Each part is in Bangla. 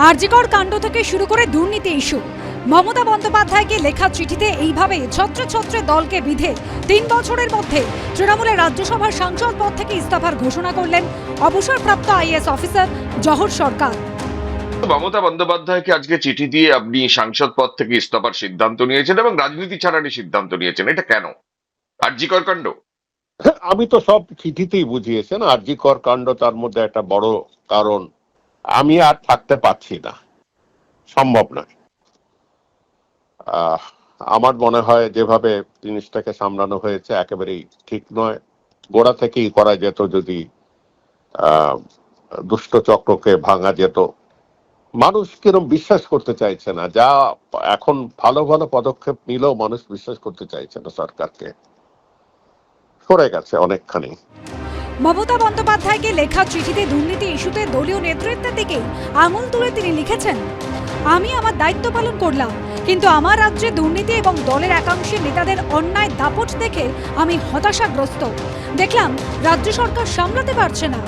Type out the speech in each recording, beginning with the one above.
আরজিকর কাণ্ড থেকে শুরু করে দুর্নীতি ইস্যু, মমতা বন্দ্যোপাধ্যায়কে লেখা চিঠিতে এইভাবে ছত্রে ছত্রে দলকে বিধে ৩ বছরের মধ্যে তৃণমূলের রাজ্যসভার সাংসদ পদ থেকে ইস্তফার ঘোষণা করলেন অবসরপ্রাপ্ত আইএএস অফিসার জহর সরকার। মমতা বন্দ্যোপাধ্যায়কে আজকে চিঠি দিয়ে আপনি সাংসদ পদ থেকে ইস্তফার সিদ্ধান্ত নিয়েছেন এবং রাজনীতি ছাড়ারই সিদ্ধান্ত নিয়েছেন, এটা কেন? আরজিকর কাণ্ড? আমি তো সব চিঠিতেই বুঝিয়েছেন আরজিকর কাণ্ড তার মধ্যে একটা বড় কারণ। আমি আর থাকতে পারছি না, সম্ভব নয়। আমার মনে হয় যেভাবে জিনিসটাকে সামলানো হয়েছে একেবারেই ঠিক নয়। গোড়া থেকেই করা যেত, যদি দুষ্ট চক্রকে ভাঙা যেত। মানুষ কিরম বিশ্বাস করতে চাইছে না, যা এখন ভালো ভালো পদক্ষেপ নিলেও মানুষ বিশ্বাস করতে চাইছে না সরকারকে, সরে গেছে অনেকখানি। মমতা বন্দ্যোপাধ্যায়কে লেখা চিঠিতে দুর্নীতি ইস্যুতে দলীয় নেতৃত্বের দিকে আঙুল তুলে তিনি লিখেছেন, আমি আমার দায়িত্ব পালন করলাম, কিন্তু আমার রাজ্যে দুর্নীতি এবং দলের একাংশের নেতাদের অন্যায় দাপট দেখে আমি হতাশাগ্রস্ত। দেখলাম রাজ্য সরকার সামলাতে পারছে না।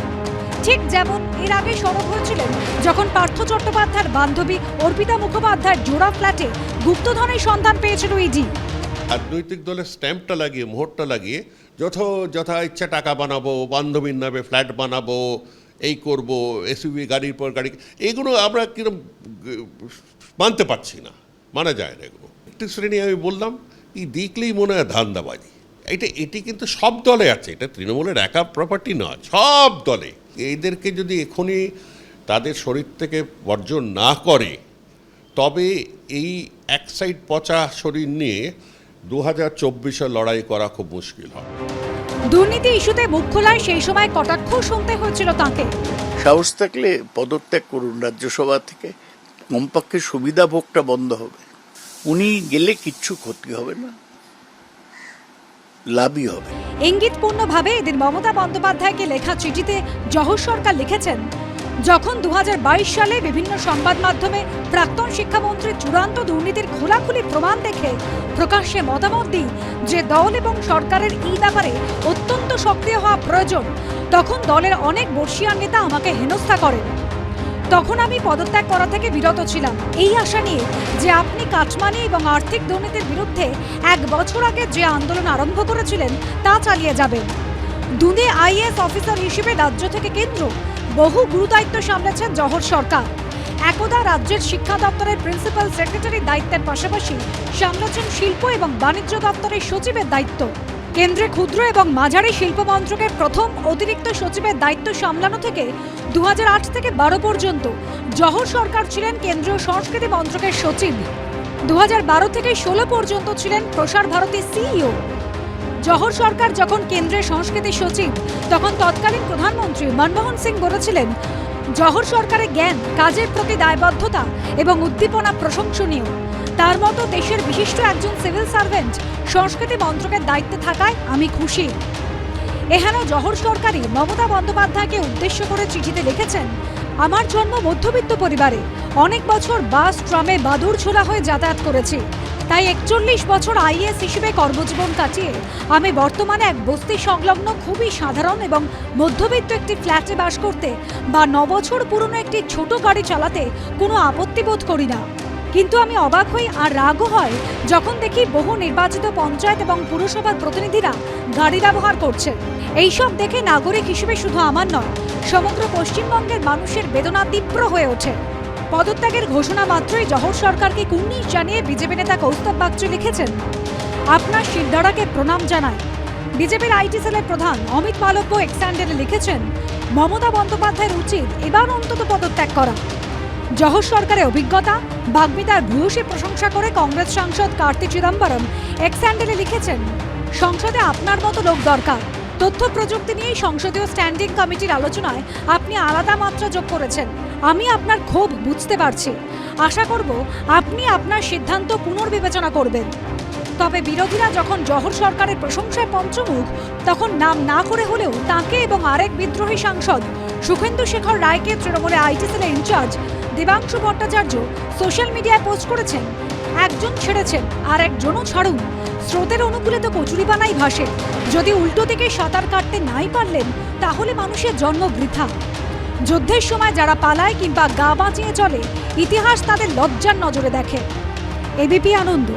ঠিক যেমন এর আগে সরব হয়েছিলেন যখন পার্থ চট্টোপাধ্যায়ের বান্ধবী অর্পিতা মুখোপাধ্যায়ের জোড়া ফ্ল্যাটে গুপ্তধনের সন্ধান পেয়েছিল ইডি। রাজনৈতিক দলের স্ট্যাম্পটা লাগিয়ে, মোহরটা লাগিয়ে যথা ইচ্ছা টাকা বানাবো, বান্ধবীর নামে ফ্ল্যাট বানাবো, এই করব, এসইউভি গাড়ির পর গাড়ি, এগুলো আমরা কিরম মানতে পারছি না, মানা যায় না এগুলো। একটি শ্রেণী আমি বললাম এই দেখলেই মনে হয় ধান্দাবাজি। এটি কিন্তু সব দলে আছে, এটা তৃণমূলের একা প্রপার্টি নয়, সব দলে। এদেরকে যদি এখনই তাদের শরীর থেকে বর্জন না করে তবে এই এক সাইড পচা শরীর নিয়ে 2024-এ লড়াই করা খুব মুশকিল হবে। দুর্নীতি ইস্যুতে মুখ খোলায় সেই সময় কটাক্ষ শুনতে হয়েছিল তাকে। সাহস থাকলে পদত্যাগ করুন রাজ্যসভা থেকে, কমপক্ষে সুবিধা ভোগটা বন্ধ হবে। উনি গেলে কিচ্ছু ক্ষতি হবে না, লাভই হবে। ইঙ্গিতপূর্ণভাবে এদিন মমতা বন্দ্যোপাধ্যায়কে লেখা চিঠিতে জহর সরকার লিখেছেন, যখন 2022 সালে বিভিন্ন সংবাদ মাধ্যমে প্রাক্তন শিক্ষামন্ত্রীর চূড়ান্ত দুর্নীতির খোলাখুলি প্রমাণ দেখে প্রকাশ্যে মতামত দিই যে দল এবং সরকারের এই ব্যাপারে অত্যন্ত সক্রিয় হওয়া প্রয়োজন, তখন দলের অনেক বর্ষীয়ান নেতা আমাকে হেনস্থা করেন। তখন আমি পদত্যাগ করা থেকে বিরত ছিলাম এই আশা নিয়ে যে আপনি কাটমানি এবং আর্থিক দুর্নীতির বিরুদ্ধে 1 বছর আগে যে আন্দোলন আরম্ভ করেছিলেন তা চালিয়ে যাবেন। দুঁদে আইএএস অফিসার হিসেবে রাজ্য থেকে কেন্দ্র বহু গুরুদায়িত্ব সামলেছেন জহর সরকার। একদা রাজ্যের শিক্ষা দপ্তরের প্রিন্সিপাল সেক্রেটারির দায়িত্বের পাশাপাশি সামলেছেন শিল্প এবং বাণিজ্য দপ্তরের সচিবের দায়িত্ব। কেন্দ্রে ক্ষুদ্র এবং মাঝারি শিল্প মন্ত্রকের প্রথম অতিরিক্ত সচিবের দায়িত্ব সামলানো থেকে 2008 থেকে 12 পর্যন্ত জহর সরকার ছিলেন কেন্দ্রীয় সংস্কৃতি মন্ত্রকের সচিব। 2012 থেকে 16 পর্যন্ত ছিলেন প্রসার ভারতী সিইও। জহর সরকার যখন কেন্দ্রের সংস্কৃতি সচিব, তখন তৎকালীন প্রধানমন্ত্রী মনমোহন সিং বলেছিলেন, জহর সরকারের জ্ঞান, কাজের প্রতি দায়বদ্ধতা এবং উদ্দীপনা প্রশংসনীয়। তার মতো দেশের বিশিষ্ট একজন সিভিল সার্ভেন্ট সংস্কৃতি মন্ত্রকের দায়িত্বে থাকায় আমি খুশি। এহেন জহর সরকারই মমতা বন্দ্যোপাধ্যায়কে উদ্দেশ্য করে চিঠিতে লিখেছেন, আমার জন্ম মধ্যবিত্ত পরিবারে, অনেক বছর বাস ট্রামে বাদুড় ঝোলা হয়ে যাতায়াত করেছি। তাই 41 বছর আইএএস হিসেবে কর্মজীবন কাটিয়ে আমি বর্তমানে এক বস্তি সংলগ্ন খুবই সাধারণ এবং মধ্যবিত্ত একটি ফ্ল্যাটে বাস করতে বা 9 বছর পুরনো একটি ছোট গাড়ি চালাতে কোনো আপত্তি বোধ করি না। কিন্তু আমি অবাক হই আর রাগও হয় যখন দেখি বহু নির্বাচিত পঞ্চায়েত এবং পুরসভার প্রতিনিধিরা গাড়ি ব্যবহার করছে। এইসব দেখে নাগরিক হিসেবে শুধু আমার নয়, সমগ্র পশ্চিমবঙ্গের মানুষের বেদনা তীব্র হয়ে ওঠে। পদত্যাগের ঘোষণা মাত্রই জহর সরকারকে কুর্নিশ জানিয়ে বিজেপি নেতা কৌস্তব বাগচি লিখেছেন, আপনার শিরদাঁড়াকে প্রণাম জানায়। বিজেপির আইটি সেলের প্রধান অমিত মালব্য এক্স হ্যান্ডেলে লিখেছেন, মমতা বন্দ্যোপাধ্যায়ের উচিত এবার অন্তত পদত্যাগ করা। জহর সরকারের অভিজ্ঞতা, বাগ্মিতার ভূয়সী প্রশংসা করে কংগ্রেস সাংসদ কার্তি চিদম্বরম এক্স হ্যান্ডেলে লিখেছেন, সংসদে আপনার মতো লোক দরকার। তথ্য প্রযুক্তি নিয়ে সংসদীয় স্ট্যান্ডিং কমিটির আলোচনায় আপনি আলাদা মাত্রা যোগ করেছেন। আমি আপনার ক্ষোভ বুঝতে পারছি। আশা করব আপনি আপনার সিদ্ধান্ত পুনর্বিবেচনা করবেন। তবে বিরোধীরা যখন জহর সরকারের প্রশংসায় পঞ্চমুখ, তখন নাম না করে হলেও তাঁকে এবং আরেক বিদ্রোহী সাংসদ সুখেন্দু শেখর রায়কে তৃণমূলে আইটি সেলের ইনচার্জ দেবাংশু ভট্টাচার্য সোশ্যাল মিডিয়ায় পোস্ট করেছেন, একজন ছেড়েছেন আর একজনও ছাড়ুন। স্রোতের অনুকূলে তো কচুরিপানাই ভাসে। যদি উল্টো দিকে সাঁতার কাটতে নাই পারলেন তাহলে মানুষের জন্ম বৃথা। যুদ্ধের সময় যারা পালায় কিংবা গা বাঁচিয়ে চলে, ইতিহাস তাদের লজ্জার নজরে দেখে। এবিপি আনন্দ।